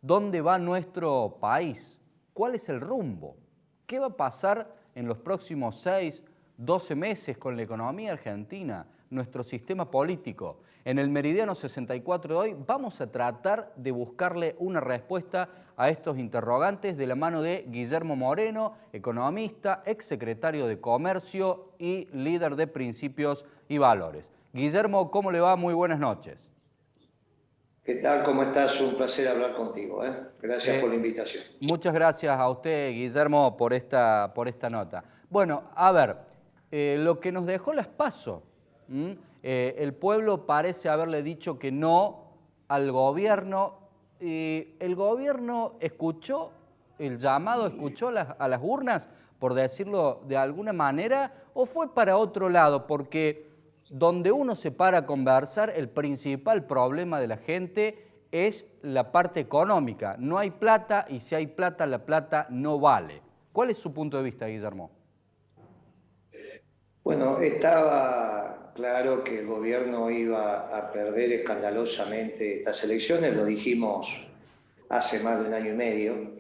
¿Dónde va nuestro país? ¿Cuál es el rumbo? ¿Qué va a pasar en los próximos 6, 12 meses con la economía argentina, nuestro sistema político? En el Meridiano 64 de hoy vamos a tratar de buscarle una respuesta a estos interrogantes de la mano de Guillermo Moreno, economista, exsecretario de Comercio y líder de Principios y Valores. Guillermo, ¿cómo le va? Muy buenas noches. ¿Qué tal? ¿Cómo estás? Un placer hablar contigo, ¿eh? Gracias por la Eh, invitación. Muchas gracias a usted, Guillermo, por esta nota. Bueno, a ver, lo que nos dejó las PASO, el pueblo parece haberle dicho que no al gobierno, y el gobierno escuchó el llamado, escuchó a las urnas, por decirlo de alguna manera, o fue para otro lado, porque donde uno se para a conversar, el principal problema de la gente es la parte económica. No hay plata y si hay plata, la plata no vale. ¿Cuál es su punto de vista, Guillermo? Bueno, estaba claro que el gobierno iba a perder escandalosamente estas elecciones, lo dijimos hace más de un año y medio.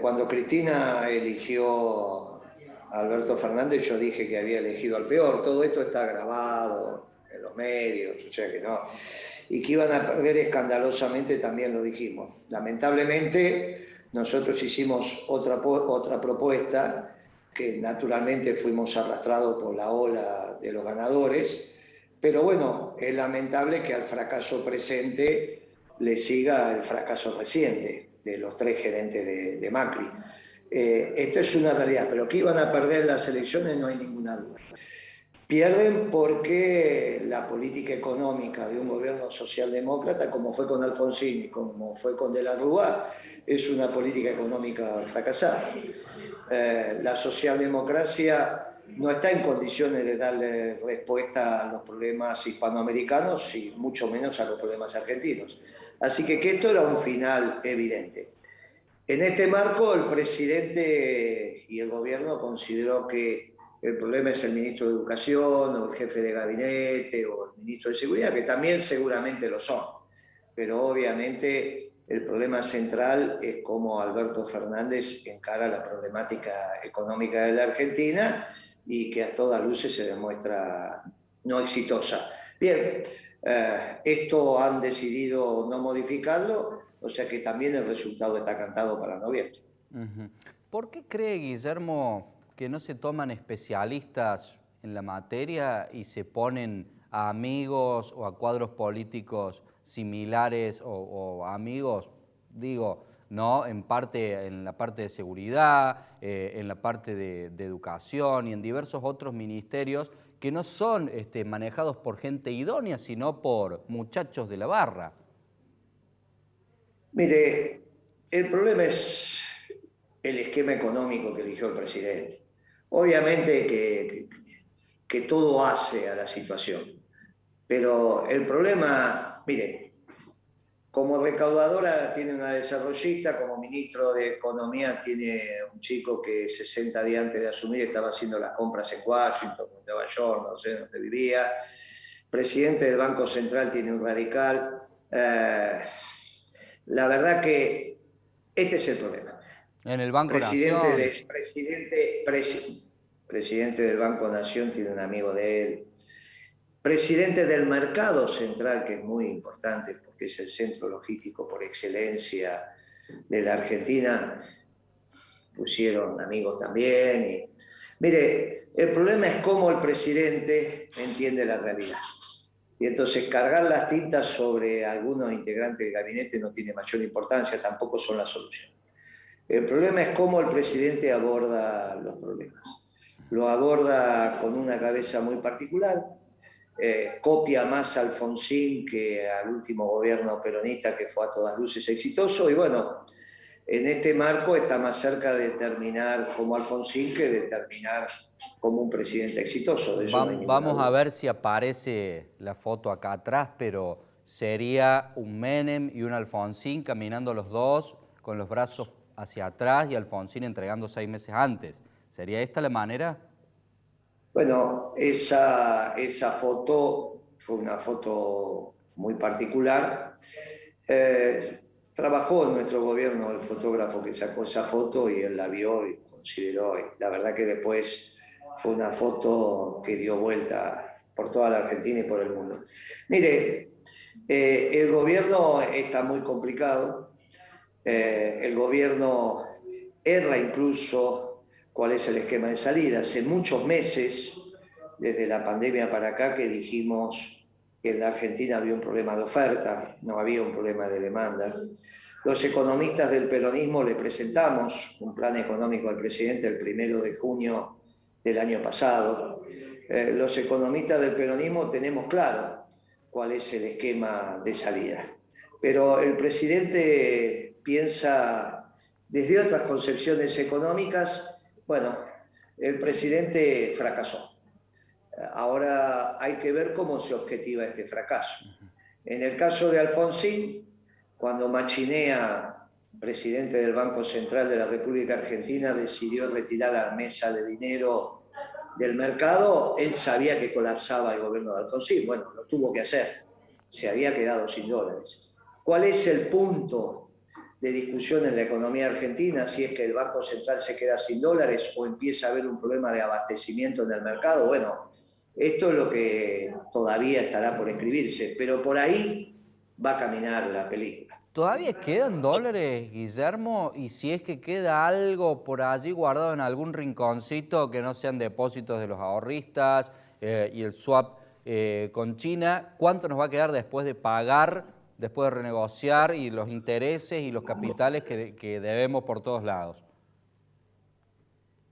Cuando Cristina eligió a Alberto Fernández, yo dije que había elegido al peor. Todo esto está grabado en los medios, o sea que no. Y que iban a perder escandalosamente también lo dijimos. Lamentablemente, nosotros hicimos otra propuesta que naturalmente fuimos arrastrados por la ola de los ganadores, pero bueno, es lamentable que al fracaso presente le siga el fracaso reciente de los tres gerentes de Macri. Esto es una realidad, pero que iban a perder las elecciones no hay ninguna duda. Pierden porque la política económica de un gobierno socialdemócrata, como fue con Alfonsín y como fue con De la Rúa, es una política económica fracasada. La socialdemocracia no está en condiciones de darle respuesta a los problemas hispanoamericanos y mucho menos a los problemas argentinos. Así que esto era un final evidente. En este marco, el presidente y el gobierno consideró que el problema es el ministro de Educación o el jefe de gabinete o el ministro de Seguridad, que también seguramente lo son. Pero obviamente el problema central es cómo Alberto Fernández encara la problemática económica de la Argentina y que a todas luces se demuestra no exitosa. Bien, esto han decidido no modificarlo, o sea que también el resultado está cantado para noviembre. Ujú. ¿Por qué cree, Guillermo, que no se toman especialistas en la materia y se ponen a amigos o a cuadros políticos similares o amigos, digo, ¿no? En la parte de seguridad, en la parte de educación y en diversos otros ministerios que no son manejados por gente idónea, sino por muchachos de la barra? Mire, el problema es el esquema económico que eligió el presidente. Obviamente que todo hace a la situación, pero el problema, mire, como recaudadora tiene una desarrollista, como ministro de Economía tiene un chico que 60 días antes de asumir estaba haciendo las compras en Washington, en Nueva York, no sé dónde vivía. Presidente del Banco Central tiene un radical. La verdad que este es el problema. En el Banco Presidente, Nación. de, presidente, presi, presidente del Banco Nación tiene un amigo de él. Presidente del Mercado Central, que es muy importante porque es el centro logístico por excelencia de la Argentina, pusieron amigos también. Mire, el problema es cómo el presidente entiende la realidad. Y entonces cargar las tintas sobre algunos integrantes del gabinete no tiene mayor importancia, tampoco son la solución. El problema es cómo el presidente aborda los problemas. Lo aborda con una cabeza muy particular, copia más a Alfonsín que al último gobierno peronista que fue a todas luces exitoso y bueno, en este marco está más cerca de terminar como Alfonsín que de terminar como un presidente exitoso, de eso no hay ninguna Vamos a duda. ver si aparece la foto acá atrás, pero sería un Menem y un Alfonsín caminando los dos con los brazos hacia atrás y Alfonsín entregando 6 meses antes. ¿Sería esta la manera? Bueno, esa foto fue una foto muy particular. trabajó en nuestro gobierno el fotógrafo que sacó esa foto y él la vio y consideró, y la verdad que después fue una foto que dio vuelta por toda la Argentina y por el mundo. Mire, el gobierno está muy complicado, el gobierno erra incluso cuál es el esquema de salida. Hace muchos meses, desde la pandemia para acá, que dijimos que en la Argentina había un problema de oferta, no había un problema de demanda. Los economistas del peronismo le presentamos un plan económico al presidente el 1 de junio del año pasado. Los economistas del peronismo tenemos claro cuál es el esquema de salida. Pero el presidente piensa desde otras concepciones económicas. Bueno, el presidente fracasó. Ahora hay que ver cómo se objetiva este fracaso. En el caso de Alfonsín, cuando Machinea, presidente del Banco Central de la República Argentina, decidió retirar la mesa de dinero del mercado, él sabía que colapsaba el gobierno de Alfonsín. Bueno, lo tuvo que hacer. Se había quedado sin dólares. ¿Cuál es el punto de discusión en la economía argentina? Si es que el Banco Central se queda sin dólares o empieza a haber un problema de abastecimiento en el mercado. Bueno, esto es lo que todavía estará por escribirse, pero por ahí va a caminar la película. ¿Todavía quedan dólares, Guillermo? Y si es que queda algo por allí guardado en algún rinconcito que no sean depósitos de los ahorristas y el swap con China, ¿cuánto nos va a quedar después de pagar, después de renegociar y los intereses y los capitales que debemos por todos lados?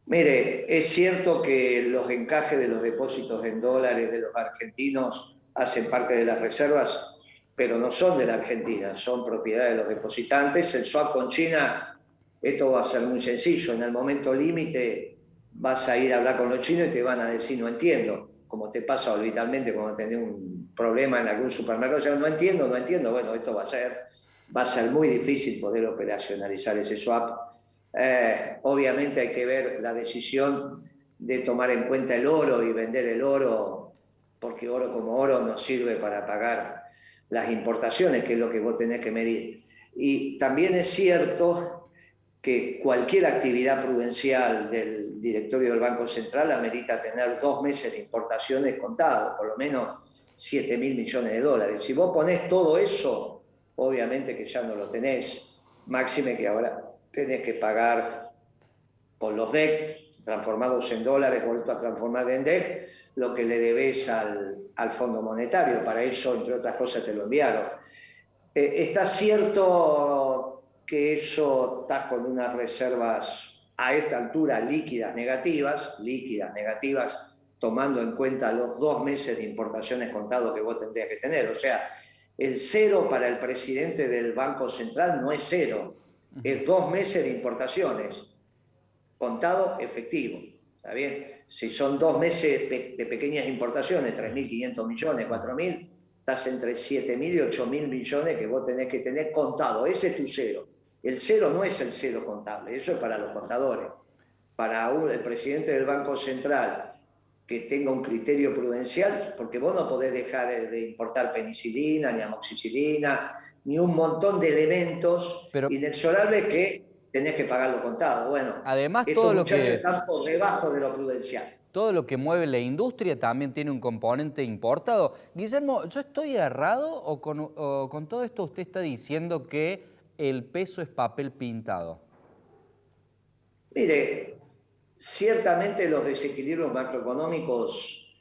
Mire, es cierto que los encajes de los depósitos en dólares de los argentinos hacen parte de las reservas, pero no son de la Argentina, son propiedad de los depositantes. El swap con China, esto va a ser muy sencillo. En el momento límite vas a ir a hablar con los chinos y te van a decir no entiendo, como te pasa habitualmente cuando tenés un problema en algún supermercado. O sea, no entiendo, no entiendo. Bueno, esto va a ser muy difícil poder operacionalizar ese swap. Obviamente hay que ver la decisión de tomar en cuenta el oro y vender el oro, porque oro como oro nos sirve para pagar las importaciones, que es lo que vos tenés que medir. Y también es cierto que cualquier actividad prudencial del directorio del Banco Central amerita tener 2 meses de importaciones contados, por lo menos 7.000 millones de dólares. Si vos ponés todo eso, obviamente que ya no lo tenés, máxime que ahora tenés que pagar por los DEC transformados en dólares, vuelto a transformar en DEC, lo que le debes al Fondo Monetario. Para eso, entre otras cosas, te lo enviaron. Está cierto que eso está con unas reservas a esta altura líquidas negativas, tomando en cuenta los 2 meses de importaciones contados que vos tendrías que tener. O sea, el cero para el presidente del Banco Central no es cero, es 2 meses de importaciones, contado efectivo. ¿Está bien? Si son 2 meses de pequeñas importaciones, 3.500 millones, 4.000, estás entre 7.000 y 8.000 millones que vos tenés que tener contado. Ese es tu cero. El cero no es el cero contable, eso es para los contadores. Para el presidente del Banco Central que tenga un criterio prudencial, porque vos no podés dejar de importar penicilina, ni amoxicilina, ni un montón de elementos Pero inexorables que tenés que pagarlo contado. Bueno, además estos muchachos están por debajo de lo prudencial. todo lo que mueve la industria también tiene un componente importado. Guillermo, ¿yo estoy errado o con todo esto usted está diciendo que el peso es papel pintado? Mire, ciertamente los desequilibrios macroeconómicos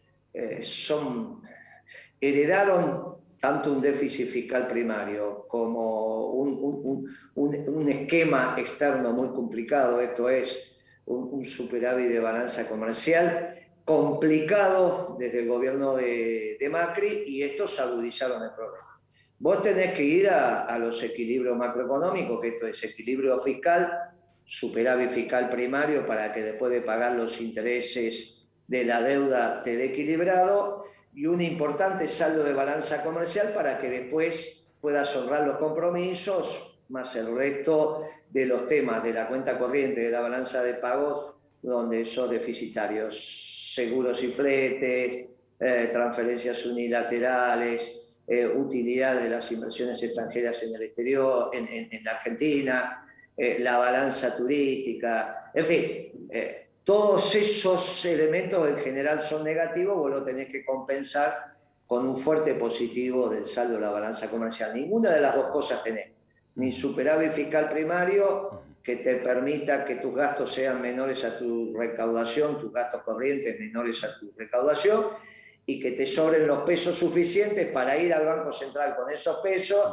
heredaron tanto un déficit fiscal primario como un esquema externo muy complicado, esto es un superávit de balanza comercial complicado desde el gobierno de Macri, y estos agudizaron el problema. Vos tenés que ir a los equilibrios macroeconómicos, que esto es equilibrio fiscal, superávit fiscal primario para que después de pagar los intereses de la deuda te dé equilibrado, y un importante saldo de balanza comercial para que después puedas honrar los compromisos, más el resto de los temas de la cuenta corriente, de la balanza de pagos, donde son deficitarios, seguros y fletes, transferencias unilaterales, utilidad de las inversiones extranjeras en el exterior, en la Argentina, la balanza turística, en fin, todos esos elementos en general son negativos, vos lo tenés que compensar con un fuerte positivo del saldo de la balanza comercial. Ninguna de las dos cosas tenés, ni superávit fiscal primario que te permita que tus gastos sean menores a tu recaudación, tus gastos corrientes menores a tu recaudación, y que te sobren los pesos suficientes para ir al Banco Central con esos pesos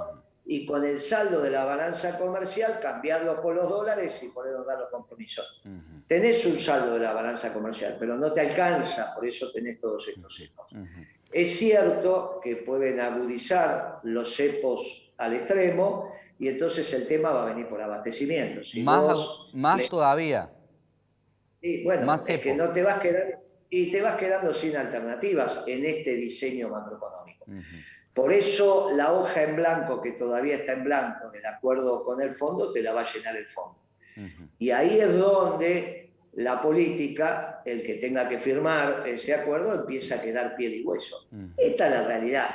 y con el saldo de la balanza comercial cambiarlos por los dólares y podernos dar los compromisos. Tenés un saldo de la balanza comercial, pero no te alcanza, por eso tenés todos estos cepos. Es cierto que pueden agudizar los cepos al extremo y entonces el tema va a venir por abastecimiento. Si más todavía. Y bueno, más es cepo. que no te vas quedando, y te vas quedando sin alternativas en este diseño macroeconómico. Por eso la hoja en blanco, que todavía está en blanco del acuerdo con el fondo, te la va a llenar el fondo. Y ahí es donde la política, el que tenga que firmar ese acuerdo, empieza a quedar piel y hueso. Esta es la realidad.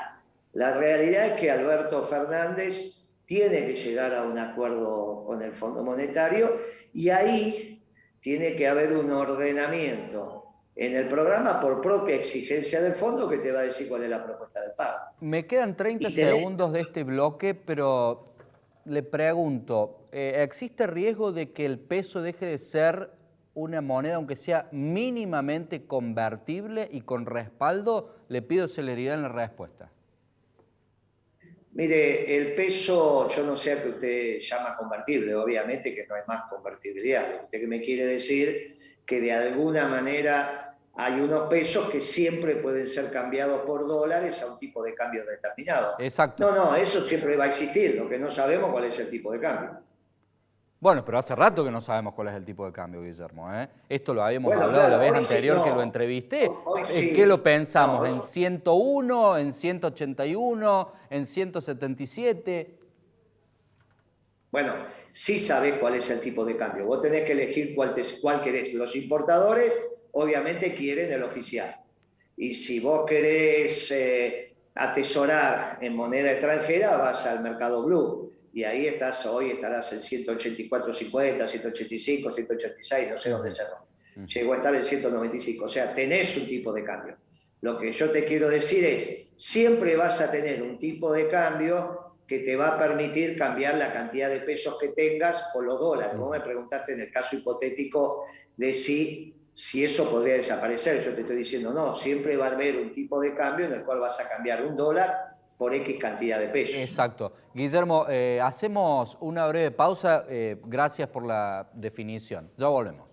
La realidad es que Alberto Fernández tiene que llegar a un acuerdo con el Fondo Monetario y ahí tiene que haber un ordenamiento en el programa por propia exigencia del fondo que te va a decir cuál es la propuesta del pago. Me quedan 30 segundos de este bloque, pero le pregunto, ¿existe riesgo de que el peso deje de ser una moneda, aunque sea mínimamente convertible y con respaldo? Le pido celeridad en la respuesta. Mire, el peso, yo no sé a qué usted llama convertible, obviamente que no hay más convertibilidad. Usted que me quiere decir que de alguna manera hay unos pesos que siempre pueden ser cambiados por dólares a un tipo de cambio determinado. Exacto. No, eso siempre va a existir, lo que no sabemos cuál es el tipo de cambio. Bueno, pero hace rato que no sabemos cuál es el tipo de cambio, Guillermo. Esto lo habíamos hablado claro, la vez sí, anterior no. que lo entrevisté. Hoy sí. ¿Qué lo pensamos? No, ¿En 101, en 181, en 177? Bueno, sí sabés cuál es el tipo de cambio. Vos tenés que elegir cuál querés. Los importadores obviamente quieren el oficial. Y si vos querés atesorar en moneda extranjera, vas al mercado blue. Y ahí hoy estarás en 184.50, 185, 186, no sé dónde cerró. Llegó a estar en 195. O sea, tenés un tipo de cambio. Lo que yo te quiero decir es, siempre vas a tener un tipo de cambio que te va a permitir cambiar la cantidad de pesos que tengas por los dólares. Vos me preguntaste en el caso hipotético de si eso podría desaparecer. Yo te estoy diciendo, no, siempre va a haber un tipo de cambio en el cual vas a cambiar un dólar por X cantidad de pesos. Exacto. Guillermo, hacemos una breve pausa. Gracias por la definición. Ya volvemos.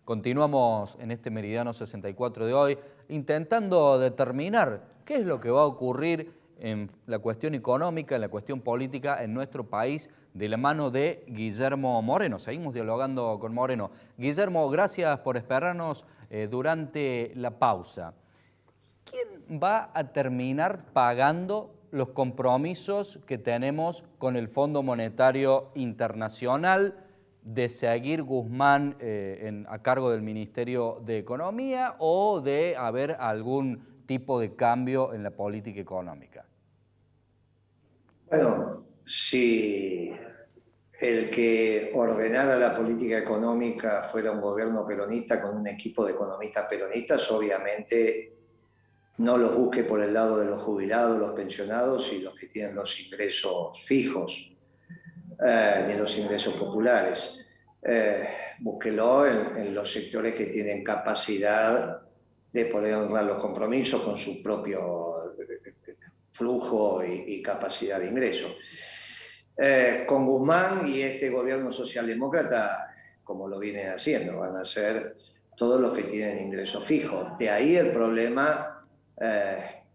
Continuamos en este Meridiano 64 de hoy intentando determinar qué es lo que va a ocurrir en la cuestión económica, en la cuestión política en nuestro país de la mano de Guillermo Moreno. Seguimos dialogando con Moreno. Guillermo, gracias por esperarnos durante la pausa. ¿Quién va a terminar pagando los compromisos que tenemos con el Fondo Monetario Internacional de seguir Guzmán a cargo del Ministerio de Economía o de haber algún tipo de cambio en la política económica? Bueno, si el que ordenara la política económica fuera un gobierno peronista con un equipo de economistas peronistas, obviamente no los busque por el lado de los jubilados, los pensionados y los que tienen los ingresos fijos, ni los ingresos populares. Búsquelo en los sectores que tienen capacidad de poder honrar los compromisos con su propio flujo y capacidad de ingreso. Con Guzmán y este gobierno socialdemócrata, como lo vienen haciendo, van a ser todos los que tienen ingresos fijos. De ahí el problema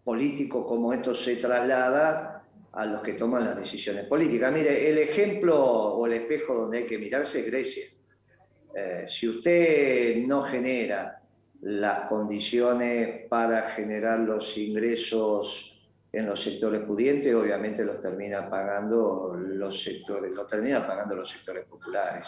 político, como esto se traslada a los que toman las decisiones políticas. Mire, el ejemplo o el espejo donde hay que mirarse es Grecia. Si usted no genera las condiciones para generar los ingresos en los sectores pudientes, obviamente los termina pagando los sectores, los termina pagando los sectores populares.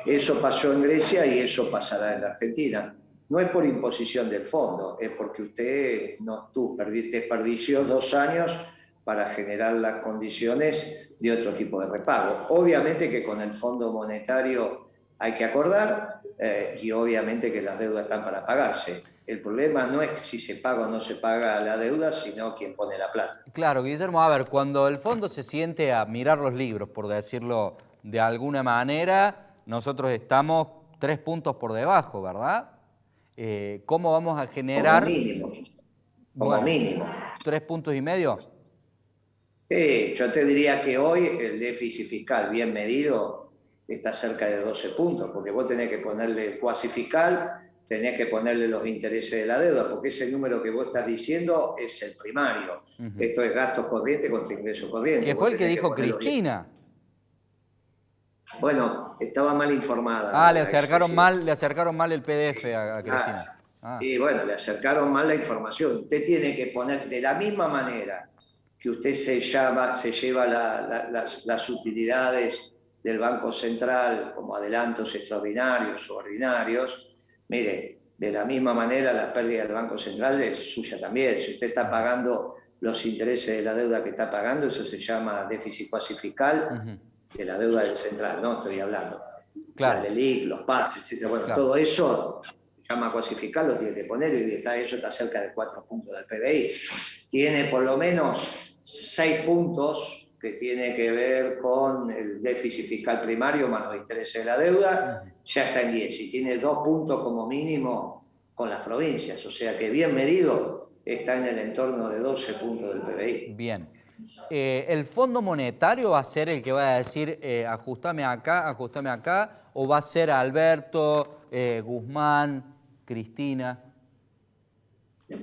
Eso pasó en Grecia y eso pasará en la Argentina. No es por imposición del fondo, es porque usted no desperdició 2 años para generar las condiciones de otro tipo de repago. Obviamente que con el Fondo Monetario hay que acordar y obviamente que las deudas están para pagarse. El problema no es si se paga o no se paga la deuda, sino quién pone la plata. Claro, Guillermo, a ver, cuando el fondo se siente a mirar los libros, por decirlo de alguna manera, nosotros estamos 3 puntos por debajo, ¿verdad? ¿Cómo vamos a generar? Como mínimo. Como Bueno, mínimo. 3,5 puntos. Yo te diría que hoy el déficit fiscal bien medido está cerca de 12 puntos, porque vos tenés que ponerle el cuasi fiscal, tenés que ponerle los intereses de la deuda, porque ese número que vos estás diciendo es el primario. Esto es gastos corrientes contra ingresos corrientes. Que fue el que dijo Cristina. Bueno, estaba mal informada. Ah, le acercaron mal el PDF a Cristina. Y bueno, le acercaron mal la información. Usted tiene que poner de la misma manera que usted se lleva las utilidades del Banco Central como adelantos extraordinarios o ordinarios. Mire, de la misma manera la pérdida del Banco Central es suya también. Si usted está pagando los intereses de la deuda que está pagando, eso se llama déficit cuasi fiscal de la deuda del Central, ¿no? Estoy hablando. Claro. La LELIC, los pases, etc. Bueno, claro. Todo eso se llama cuasi fiscal, lo tiene que poner y eso está cerca de 4 puntos del PBI. Tiene por lo menos 6 puntos que tiene que ver con el déficit fiscal primario más los intereses de la deuda, ya está en 10 y tiene 2 puntos como mínimo con las provincias, o sea que bien medido está en el entorno de 12 puntos del PBI. Bien. ¿El Fondo Monetario va a ser el que va a decir ajustame acá, o va a ser Alberto, Guzmán, Cristina?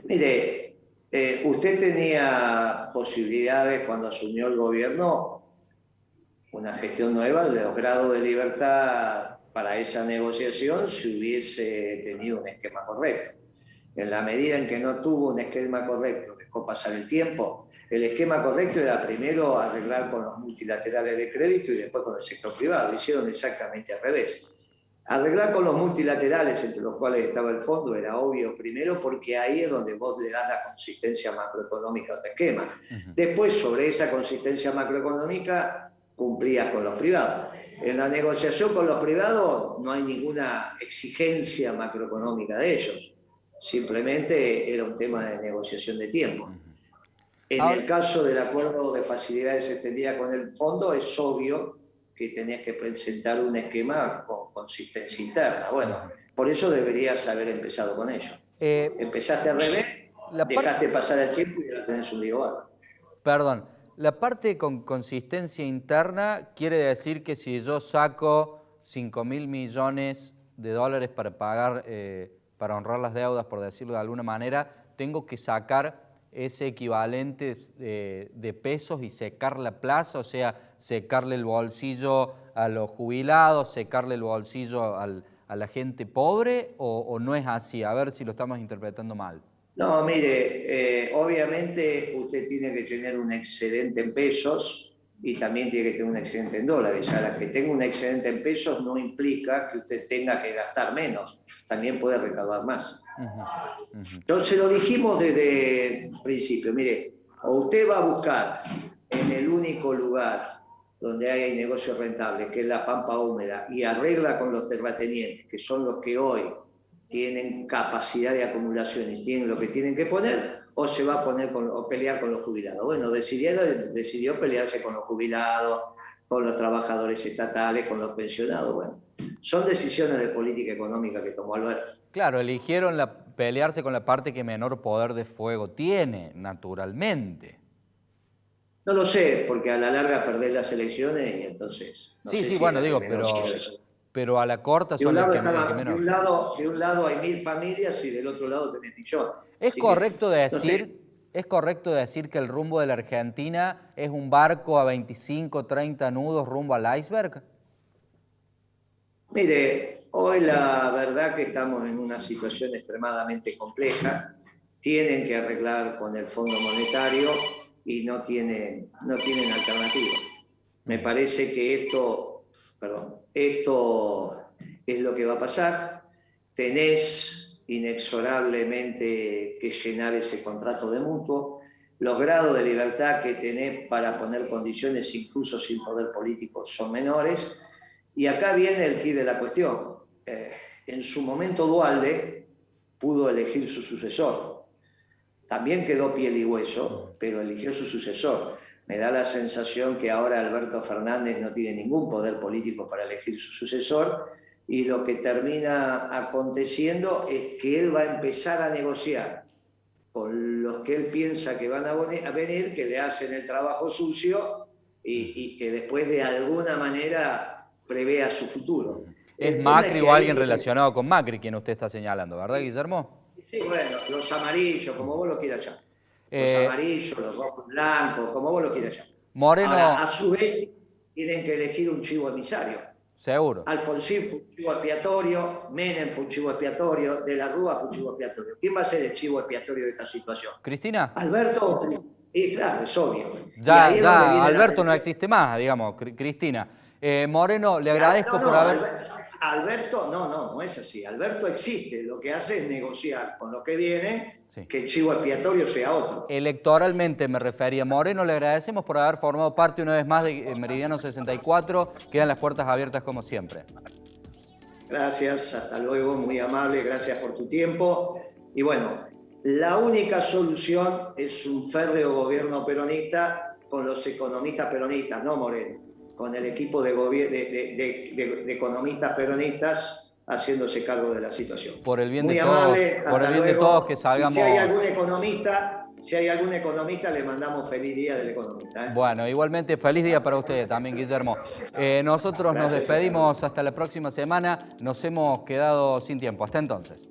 Mire, usted tenía posibilidades cuando asumió el gobierno, una gestión nueva de los grados de libertad para esa negociación si hubiese tenido un esquema correcto. En la medida en que no tuvo un esquema correcto, dejó pasar el tiempo. El esquema correcto era primero arreglar con los multilaterales de crédito y después con el sector privado. Lo hicieron exactamente al revés. Arreglar con los multilaterales, entre los cuales estaba el fondo, era obvio primero porque ahí es donde vos le das la consistencia macroeconómica a tu esquema. Después, sobre esa consistencia macroeconómica, cumplías con los privados. En la negociación con los privados no hay ninguna exigencia macroeconómica de ellos. Simplemente era un tema de negociación de tiempo. En el caso del acuerdo de facilidades extendidas con el fondo, es obvio que tenés que presentar un esquema con consistencia interna. Bueno, por eso deberías haber empezado con ello. Empezaste al revés, dejaste pasar el tiempo y ahora tenés un lío bárbaro. Perdón, la parte con consistencia interna quiere decir que si yo saco 5.000 millones de dólares para pagar, para honrar las deudas, por decirlo de alguna manera, tengo que sacar ese equivalente de pesos y secar la plaza, o sea, secarle el bolsillo a los jubilados, secarle el bolsillo a la gente pobre, o no es así? A ver si lo estamos interpretando mal. No, mire, obviamente usted tiene que tener un excedente en pesos y también tiene que tener un excedente en dólares. Ahora, que tenga un excedente en pesos no implica que usted tenga que gastar menos, también puede recaudar más. Entonces se lo dijimos desde el principio, mire, o usted va a buscar en el único lugar donde hay negocios rentables, que es la pampa húmeda, y arregla con los terratenientes, que son los que hoy tienen capacidad de acumulación y tienen lo que tienen que poner, o se va a poner o pelear con los jubilados. Bueno, decidió pelearse con los jubilados, con los trabajadores estatales, con los pensionados. Bueno, son decisiones de política económica que tomó Alberto. Claro, eligieron pelearse con la parte que menor poder de fuego tiene, naturalmente. No lo sé, porque a la larga perdés las elecciones y entonces... No sí, sé sí, si bueno, digo, pero a la corta son los que menor. De un lado hay 1.000 familias y del otro lado tenés millones. ¿Es correcto decir que el rumbo de la Argentina es un barco a 25, 30 nudos rumbo al iceberg? Mire, hoy la verdad que estamos en una situación extremadamente compleja. Tienen que arreglar con el Fondo Monetario y no tienen alternativa. Me parece que esto es lo que va a pasar. Tenés inexorablemente que llenar ese contrato de mutuo. Los grados de libertad que tenés para poner condiciones, incluso sin poder político, son menores. Y acá viene el quid de la cuestión. En su momento Duhalde pudo elegir su sucesor. También quedó piel y hueso, pero eligió su sucesor. Me da la sensación que ahora Alberto Fernández no tiene ningún poder político para elegir su sucesor, y lo que termina aconteciendo es que él va a empezar a negociar con los que él piensa que van a venir, que le hacen el trabajo sucio y que después de alguna manera prevea su futuro. Es Macri o alguien relacionado con Macri quien usted está señalando, ¿verdad, Guillermo? Sí, bueno, los amarillos, como vos lo quieras llamar. Los amarillos, los rojos blancos, como vos lo quieras llamar. Moreno. Ahora, a su vez, tienen que elegir un chivo emisario. Seguro. Alfonsín fue un chivo expiatorio, Menem fue un chivo expiatorio, De la Rúa fue un chivo expiatorio. ¿Quién va a ser el chivo expiatorio de esta situación? ¿Cristina? Alberto. Claro, es obvio. Ya Alberto no existe más, digamos, Cristina. Moreno, le agradezco por haber... Alberto, no es así. Alberto existe, lo que hace es negociar con lo que viene, sí, que el chivo expiatorio sea otro. Electoralmente me refería. Moreno, le agradecemos por haber formado parte una vez más de Meridiano 64. Quedan las puertas abiertas como siempre. Gracias, hasta luego, muy amable, gracias por tu tiempo. Y bueno, la única solución es un férreo gobierno peronista con los economistas peronistas, no Moreno, con el equipo de economistas peronistas haciéndose cargo de la situación. Por el bien muy de amable, todos, por el bien de todos que salgamos... Y si hay algún economista, le mandamos feliz día del economista. Bueno, igualmente feliz día para ustedes también, Guillermo. Nosotros nos despedimos hasta la próxima semana. Nos hemos quedado sin tiempo. Hasta entonces.